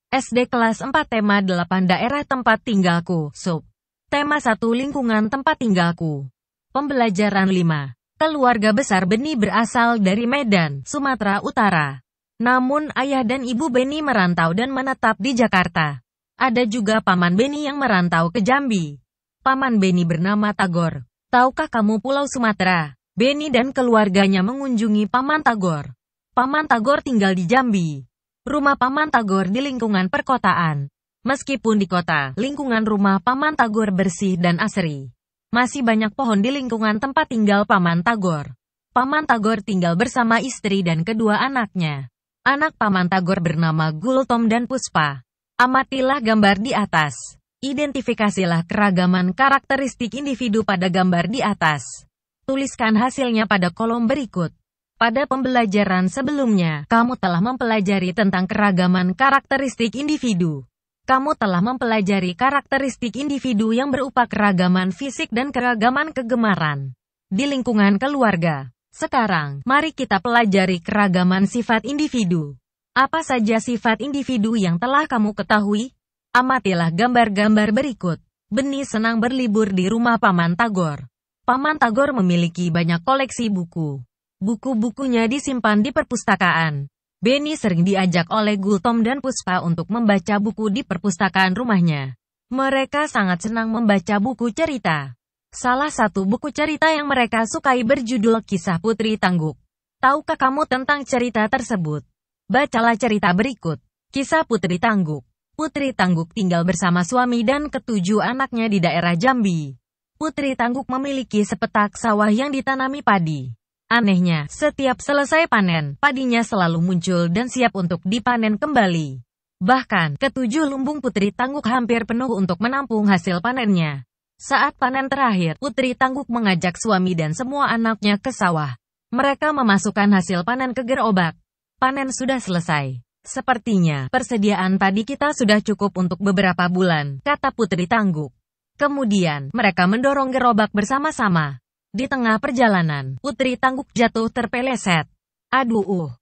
SD kelas 4 tema 8 daerah tempat tinggalku, sub. Tema 1 lingkungan tempat tinggalku. Pembelajaran 5. Keluarga besar Beni berasal dari Medan, Sumatera Utara. Namun ayah dan ibu Beni merantau dan menetap di Jakarta. Ada juga paman Beni yang merantau ke Jambi. Paman Beni bernama Tagor. Tahukah kamu Pulau Sumatera? Beni dan keluarganya mengunjungi Paman Tagor. Paman Tagor tinggal di Jambi. Rumah Paman Tagor di lingkungan perkotaan. Meskipun di kota, lingkungan rumah Paman Tagor bersih dan asri. Masih banyak pohon di lingkungan tempat tinggal Paman Tagor. Paman Tagor tinggal bersama istri dan kedua anaknya. Anak Paman Tagor bernama Gultom dan Puspa. Amatilah gambar di atas. Identifikasilah keragaman karakteristik individu pada gambar di atas. Tuliskan hasilnya pada kolom berikut. Pada pembelajaran sebelumnya, kamu telah mempelajari tentang keragaman karakteristik individu. Kamu telah mempelajari karakteristik individu yang berupa keragaman fisik dan keragaman kegemaran di lingkungan keluarga. Sekarang, mari kita pelajari keragaman sifat individu. Apa saja sifat individu yang telah kamu ketahui? Amatilah gambar-gambar berikut. Beni senang berlibur di rumah Paman Tagor. Paman Tagor memiliki banyak koleksi buku. Buku-bukunya disimpan di perpustakaan. Beni sering diajak oleh Gultom dan Puspa untuk membaca buku di perpustakaan rumahnya. Mereka sangat senang membaca buku cerita. Salah satu buku cerita yang mereka sukai berjudul Kisah Putri Tangguk. Tahukah kamu tentang cerita tersebut? Bacalah cerita berikut. Kisah Putri Tangguk. Putri Tangguk tinggal bersama suami dan ketujuh anaknya di daerah Jambi. Putri Tangguk memiliki sepetak sawah yang ditanami padi. Anehnya, setiap selesai panen, padinya selalu muncul dan siap untuk dipanen kembali. Bahkan, ketujuh lumbung Putri Tangguk hampir penuh untuk menampung hasil panennya. Saat panen terakhir, Putri Tangguk mengajak suami dan semua anaknya ke sawah. Mereka memasukkan hasil panen ke gerobak. Panen sudah selesai. Sepertinya, persediaan padi kita sudah cukup untuk beberapa bulan, kata Putri Tangguk. Kemudian, mereka mendorong gerobak bersama-sama. Di tengah perjalanan, Putri Tangguk jatuh terpeleset. Aduh,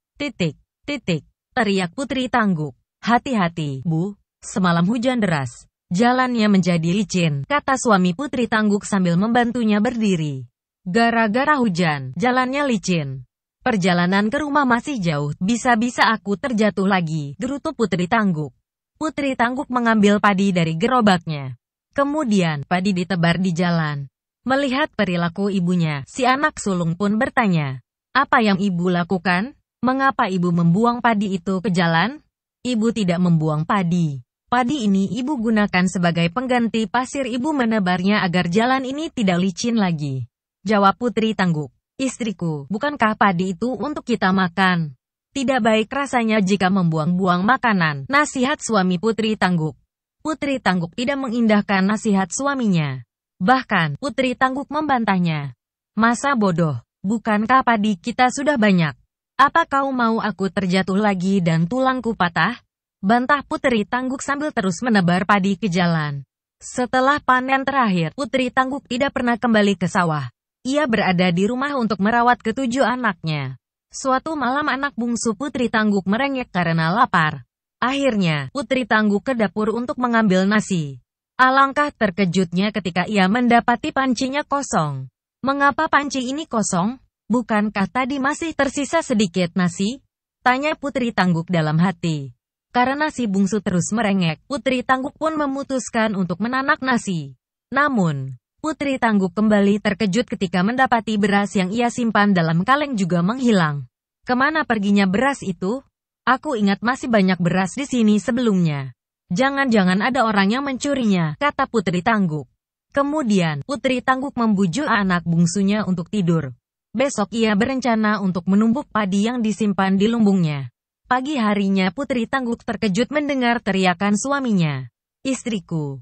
teriak Putri Tangguk. Hati-hati, Bu, semalam hujan deras. Jalannya menjadi licin, kata suami Putri Tangguk sambil membantunya berdiri. Gara-gara hujan, jalannya licin. Perjalanan ke rumah masih jauh, bisa-bisa aku terjatuh lagi, gerutu Putri Tangguk. Putri Tangguk mengambil padi dari gerobaknya. Kemudian, padi ditebar di jalan. Melihat perilaku ibunya, si anak sulung pun bertanya, "Apa yang ibu lakukan? Mengapa ibu membuang padi itu ke jalan?" Ibu tidak membuang padi. Padi ini ibu gunakan sebagai pengganti pasir, ibu menebarnya agar jalan ini tidak licin lagi. Jawab Putri Tangguk. Istriku, bukankah padi itu untuk kita makan? Tidak baik rasanya jika membuang-buang makanan, nasihat suami Putri Tangguk. Putri Tangguk tidak mengindahkan nasihat suaminya. Bahkan, Putri Tangguk membantahnya. Masa bodoh, bukankah padi kita sudah banyak? Apa kau mau aku terjatuh lagi dan tulangku patah? Bantah Putri Tangguk sambil terus menebar padi ke jalan. Setelah panen terakhir, Putri Tangguk tidak pernah kembali ke sawah. Ia berada di rumah untuk merawat ketujuh anaknya. Suatu malam anak bungsu Putri Tangguk merengek karena lapar. Akhirnya, Putri Tangguk ke dapur untuk mengambil nasi. Alangkah terkejutnya ketika ia mendapati pancinya kosong. Mengapa panci ini kosong? Bukankah tadi masih tersisa sedikit nasi? Tanya Putri Tangguk dalam hati. Karena si bungsu terus merengek, Putri Tangguk pun memutuskan untuk menanak nasi. Namun, Putri Tangguk kembali terkejut ketika mendapati beras yang ia simpan dalam kaleng juga menghilang. Kemana perginya beras itu? Aku ingat masih banyak beras di sini sebelumnya. Jangan-jangan ada orang yang mencurinya, kata Putri Tangguk. Kemudian, Putri Tangguk membujuk anak bungsunya untuk tidur. Besok ia berencana untuk menumbuk padi yang disimpan di lumbungnya. Pagi harinya Putri Tangguk terkejut mendengar teriakan suaminya. Istriku,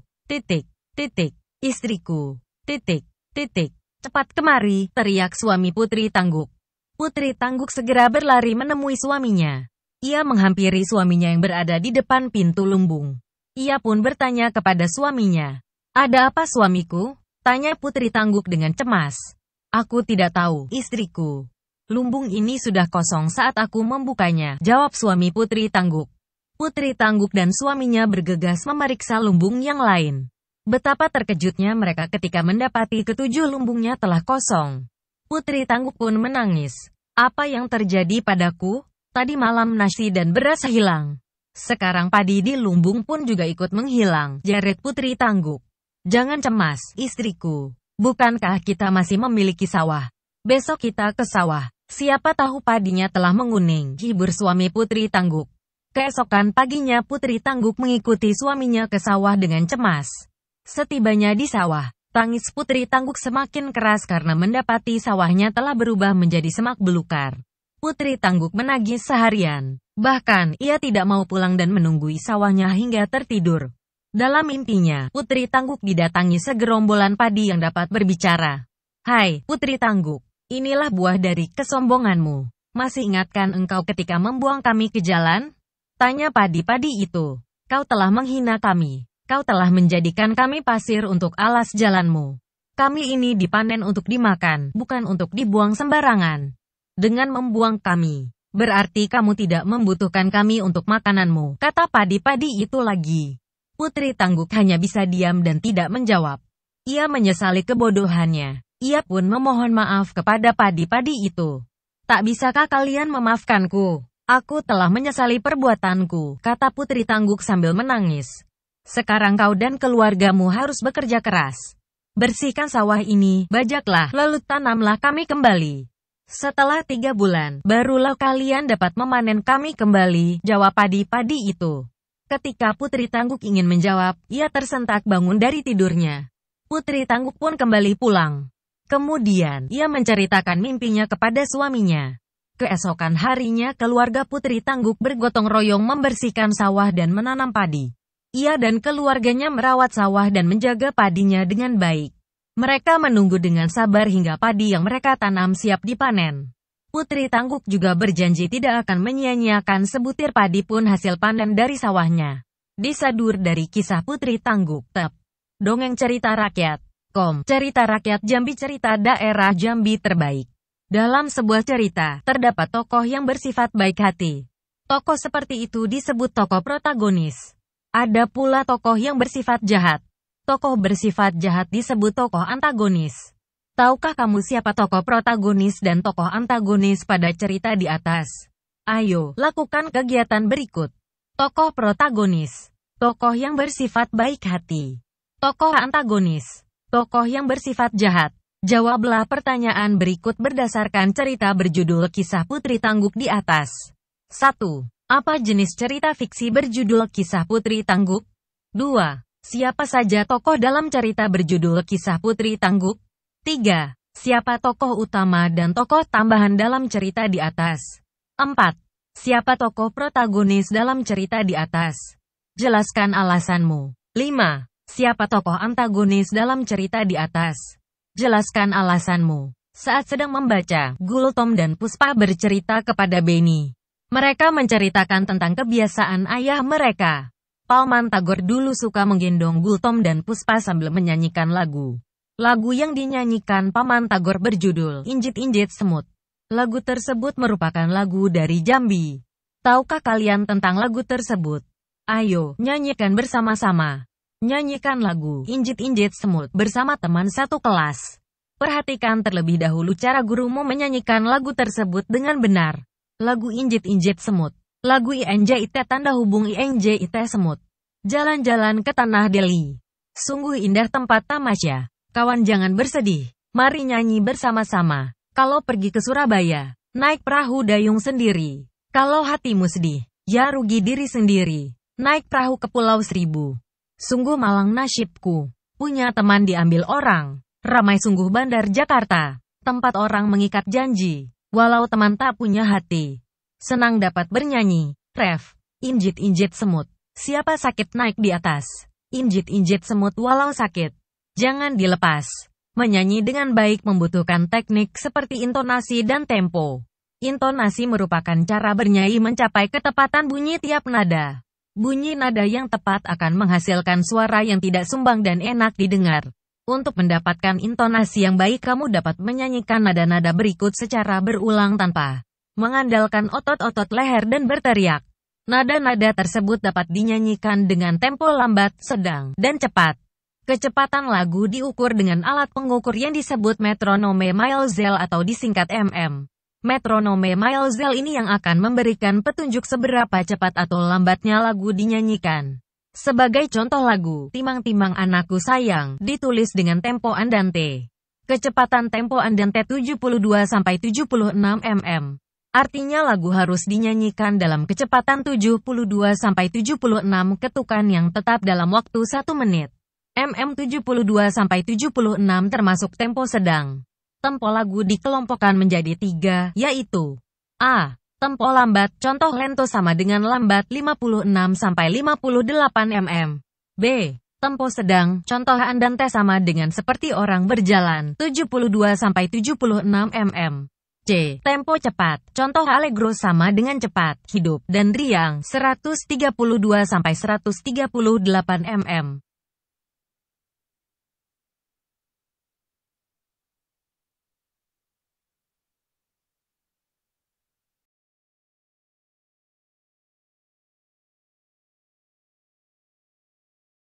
istriku, cepat kemari, teriak suami Putri Tangguk. Putri Tangguk segera berlari menemui suaminya. Ia menghampiri suaminya yang berada di depan pintu lumbung. Ia pun bertanya kepada suaminya. Ada apa suamiku? Tanya Putri Tangguk dengan cemas. Aku tidak tahu, istriku. Lumbung ini sudah kosong saat aku membukanya, jawab suami Putri Tangguk. Putri Tangguk dan suaminya bergegas memeriksa lumbung yang lain. Betapa terkejutnya mereka ketika mendapati ketujuh lumbungnya telah kosong. Putri Tangguk pun menangis. Apa yang terjadi padaku? Tadi malam nasi dan beras hilang. Sekarang padi di lumbung pun juga ikut menghilang, jerit Putri Tangguk. Jangan cemas, istriku. Bukankah kita masih memiliki sawah? Besok kita ke sawah. Siapa tahu padinya telah menguning, hibur suami Putri Tangguk. Keesokan paginya Putri Tangguk mengikuti suaminya ke sawah dengan cemas. Setibanya di sawah, tangis Putri Tangguk semakin keras karena mendapati sawahnya telah berubah menjadi semak belukar. Putri Tangguk menangis seharian. Bahkan, ia tidak mau pulang dan menunggui sawahnya hingga tertidur. Dalam mimpinya, Putri Tangguk didatangi segerombolan padi yang dapat berbicara. Hai, Putri Tangguk, inilah buah dari kesombonganmu. Masih ingatkah engkau ketika membuang kami ke jalan? Tanya padi-padi itu. Kau telah menghina kami. Kau telah menjadikan kami pasir untuk alas jalanmu. Kami ini dipanen untuk dimakan, bukan untuk dibuang sembarangan. Dengan membuang kami, berarti kamu tidak membutuhkan kami untuk makananmu, kata padi-padi itu lagi. Putri Tangguk hanya bisa diam dan tidak menjawab. Ia menyesali kebodohannya. Ia pun memohon maaf kepada padi-padi itu. Tak bisakah kalian memaafkanku? Aku telah menyesali perbuatanku, kata Putri Tangguk sambil menangis. Sekarang kau dan keluargamu harus bekerja keras. Bersihkan sawah ini, bajaklah, lalu tanamlah kami kembali. Setelah 3 bulan, barulah kalian dapat memanen kami kembali, jawab padi-padi itu. Ketika Putri Tangguk ingin menjawab, ia tersentak bangun dari tidurnya. Putri Tangguk pun kembali pulang. Kemudian, ia menceritakan mimpinya kepada suaminya. Keesokan harinya keluarga Putri Tangguk bergotong royong membersihkan sawah dan menanam padi. Ia dan keluarganya merawat sawah dan menjaga padinya dengan baik. Mereka menunggu dengan sabar hingga padi yang mereka tanam siap dipanen. Putri Tangguk juga berjanji tidak akan menyia-nyiakan sebutir padi pun hasil panen dari sawahnya. Disadur dari kisah Putri Tangguk. Dongeng cerita rakyat. Cerita rakyat Jambi, cerita daerah Jambi terbaik. Dalam sebuah cerita, terdapat tokoh yang bersifat baik hati. Tokoh seperti itu disebut tokoh protagonis. Ada pula tokoh yang bersifat jahat. Tokoh bersifat jahat disebut tokoh antagonis. Tahukah kamu siapa tokoh protagonis dan tokoh antagonis pada cerita di atas? Ayo, lakukan kegiatan berikut. Tokoh protagonis. Tokoh yang bersifat baik hati. Tokoh antagonis. Tokoh yang bersifat jahat. Jawablah pertanyaan berikut berdasarkan cerita berjudul Kisah Putri Tangguk di atas. 1. Apa jenis cerita fiksi berjudul Kisah Putri Tangguk? 2. Siapa saja tokoh dalam cerita berjudul Kisah Putri Tangguk? 3. Siapa tokoh utama dan tokoh tambahan dalam cerita di atas? 4. Siapa tokoh protagonis dalam cerita di atas? Jelaskan alasanmu. 5. Siapa tokoh antagonis dalam cerita di atas? Jelaskan alasanmu. Saat sedang membaca, Gultom dan Puspa bercerita kepada Benny. Mereka menceritakan tentang kebiasaan ayah mereka. Paman Tagor dulu suka menggendong Gultom dan Puspa sambil menyanyikan lagu. Lagu yang dinyanyikan Paman Tagor berjudul Injit-Injit Semut. Lagu tersebut merupakan lagu dari Jambi. Tahukah kalian tentang lagu tersebut? Ayo, nyanyikan bersama-sama. Nyanyikan lagu Injit-Injit Semut bersama teman satu kelas. Perhatikan terlebih dahulu cara gurumu menyanyikan lagu tersebut dengan benar. Lagu Injit-Injit Semut. Lagu INJIT tanda hubung INJIT Semut. Jalan-jalan ke Tanah Deli. Sungguh indah tempat tamasya. Kawan jangan bersedih. Mari nyanyi bersama-sama. Kalau pergi ke Surabaya, naik perahu dayung sendiri. Kalau hatimu sedih, ya rugi diri sendiri. Naik perahu ke Pulau Seribu. Sungguh malang nasibku, punya teman diambil orang. Ramai sungguh bandar Jakarta, tempat orang mengikat janji, walau teman tak punya hati. Senang dapat bernyanyi, ref, injit-injit semut. Siapa sakit naik di atas, injit-injit semut walau sakit. Jangan dilepas. Menyanyi dengan baik membutuhkan teknik seperti intonasi dan tempo. Intonasi merupakan cara bernyanyi mencapai ketepatan bunyi tiap nada. Bunyi nada yang tepat akan menghasilkan suara yang tidak sumbang dan enak didengar. Untuk mendapatkan intonasi yang baik kamu dapat menyanyikan nada-nada berikut secara berulang tanpa mengandalkan otot-otot leher dan berteriak. Nada-nada tersebut dapat dinyanyikan dengan tempo lambat, sedang, dan cepat. Kecepatan lagu diukur dengan alat pengukur yang disebut metronome Maelzel atau disingkat mm. Metronome Maelzel ini yang akan memberikan petunjuk seberapa cepat atau lambatnya lagu dinyanyikan. Sebagai contoh lagu, Timang-timang anakku sayang, ditulis dengan tempo andante. Kecepatan tempo andante 72-76 mm. Artinya lagu harus dinyanyikan dalam kecepatan 72-76 ketukan yang tetap dalam waktu 1 menit. 72-76 termasuk tempo sedang. Tempo lagu dikelompokkan menjadi 3, yaitu A. Tempo lambat, contoh lento sama dengan lambat 56-58 mm. B. Tempo sedang, contoh andante sama dengan seperti orang berjalan 72-76 mm. C. Tempo cepat, contoh allegro sama dengan cepat, hidup, dan riang 132-138 mm.